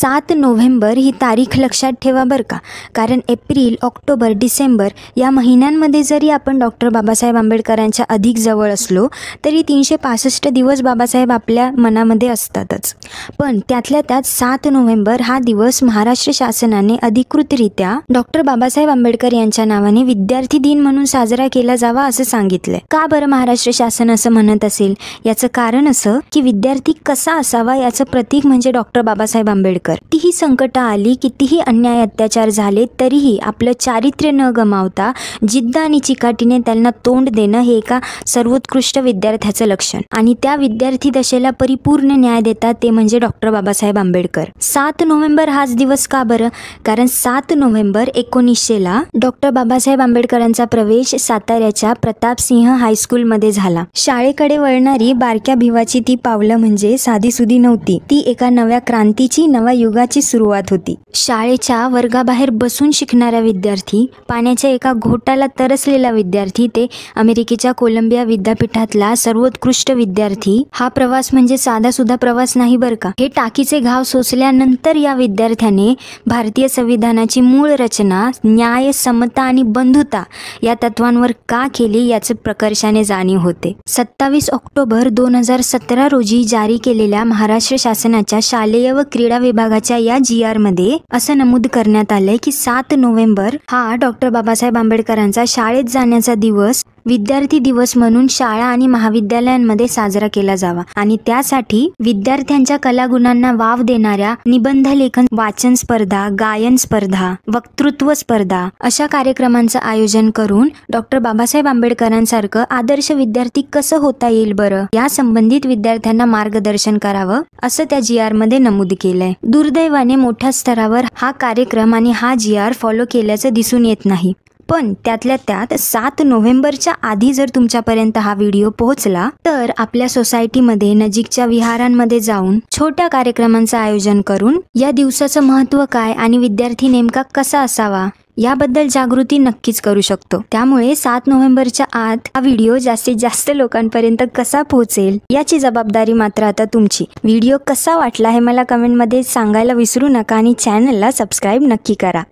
7 November ही तारीख लक्षात ठेवा बरं का, कारण एप्रिल, ऑक्टोबर, डिसेंबर या महिन्यांमध्ये जरी आपण डॉक्टर बाबासाहेब आंबेडकरांच्या अधिक जवळ असलो तरी 365 दिवस बाबासाहेब आपल्या मनामध्ये असतातच. पण त्यातल्या त्यात 7 नोव्हेंबर हा दिवस महाराष्ट्र शासनाने अधिकृतरित्या डॉक्टर बाबासाहेब आंबेडकर यांच्या नावाने विद्यार्थी दिन म्हणून साजरा केला जावा असं सांगितलंय. का बरं महाराष्ट्र शासन असं म्हणत असेल? याचं कारण असं की विद्यार्थी कसा असावा याचं प्रतीक म्हणजे डॉक्टर बाबासाहेब आंबेडकर. कितीही संकट आली, कितीही अन्याय अत्याचार झाले तरीही आपलं चारित्र्य न गमावता जिद्द आणि चिकाटीने त्यांना तोंड देणं हे एका सर्वोत्कृष्ट विद्यार्थ्याचं लक्षण. आणि त्या विद्यार्थी दशेला परिपूर्ण न्याय देतात ते म्हणजे डॉक्टर बाबासाहेब आंबेडकर. 7 नोव्हेंबर हाच दिवस का बरं? कारण 7 नोव्हेंबर 1900ला डॉक्टर बाबासाहेब आंबेडकरांचा प्रवेश साताऱ्याच्या प्रतापसिंह हायस्कूलमध्ये झाला. शाळेकडे वळणारी बारक्या भिवाची ती पावलं म्हणजे साधीसुधी नव्हती. ती एका नव्या क्रांतीची, नव्या युगाची सुरुवात होती. शाळेच्या वर्गाबाहेर बसून शिकणारा विद्यार्थी, पाण्याच्या एका घोटाला तरसलेला विद्यार्थी ते अमेरिकेच्या कोलंबिया विद्यापीठातला सर्वोत्कृष्ट विद्यार्थी, हा प्रवास म्हणजे साधा सुद्धा प्रवास नाही बरं का. हे टाकीचे घाव सोसल्यानंतर या विद्यार्थ्याने भारतीय संविधानाची मूळ रचना न्याय, समता आणि बंधुता या तत्वांवर का केली याचे प्रकर्षाने जाणीव होते. 27 ऑक्टोबर 2017 रोजी जारी केलेल्या महाराष्ट्र शासनाच्या शालेय व क्रीडा विभागाच्या या GR मध्ये असं नमूद करण्यात आलंय की 7 नोव्हेंबर हा डॉक्टर बाबासाहेब आंबेडकरांचा शाळेत जाण्याचा दिवस विद्यार्थी दिवस म्हणून शाळा आणि महाविद्यालयांमध्ये साजरा केला जावा आणि त्यासाठी विद्यार्थ्यांच्या कलागुणांना वाव देणाऱ्या निबंध लेखन, वाचन स्पर्धा, गायन स्पर्धा, वक्तृत्व स्पर्धा अशा कार्यक्रमांचं आयोजन करून डॉक्टर बाबासाहेब आंबेडकरांसारखं आदर्श विद्यार्थी कसं होता येईल बरं, या संबंधित विद्यार्थ्यांना मार्गदर्शन करावं असं त्या GR मध्ये नमूद केलंय. दुर्दैवाने मोठ्या स्तरावर हा कार्यक्रम आणि हा GR फॉलो केल्याचं दिसून येत नाही. पण त्यातल्या त्यात 7 नोव्हेंबरच्या आधी जर तुमच्यापर्यंत हा व्हिडिओ पोहोचला तर आपल्या सोसायटीमध्ये नजीकच्या विहारांमध्ये जाऊन छोट्या कार्यक्रमांचं आयोजन करून या दिवसाचं महत्त्व काय आणि विद्यार्थी नेमका कसा असावा याबद्दल जागृती नक्कीच करू शकतो. त्यामुळे 7 नोव्हेंबरच्या आत हा व्हिडिओ जास्तीत जास्त लोकांपर्यंत कसा पोहोचेल याची जबाबदारी मात्र आता तुमची. व्हिडिओ कसा वाटला हे मला कमेंटमध्ये सांगायला विसरू नका आणि चॅनलला सबस्क्राईब नक्की करा.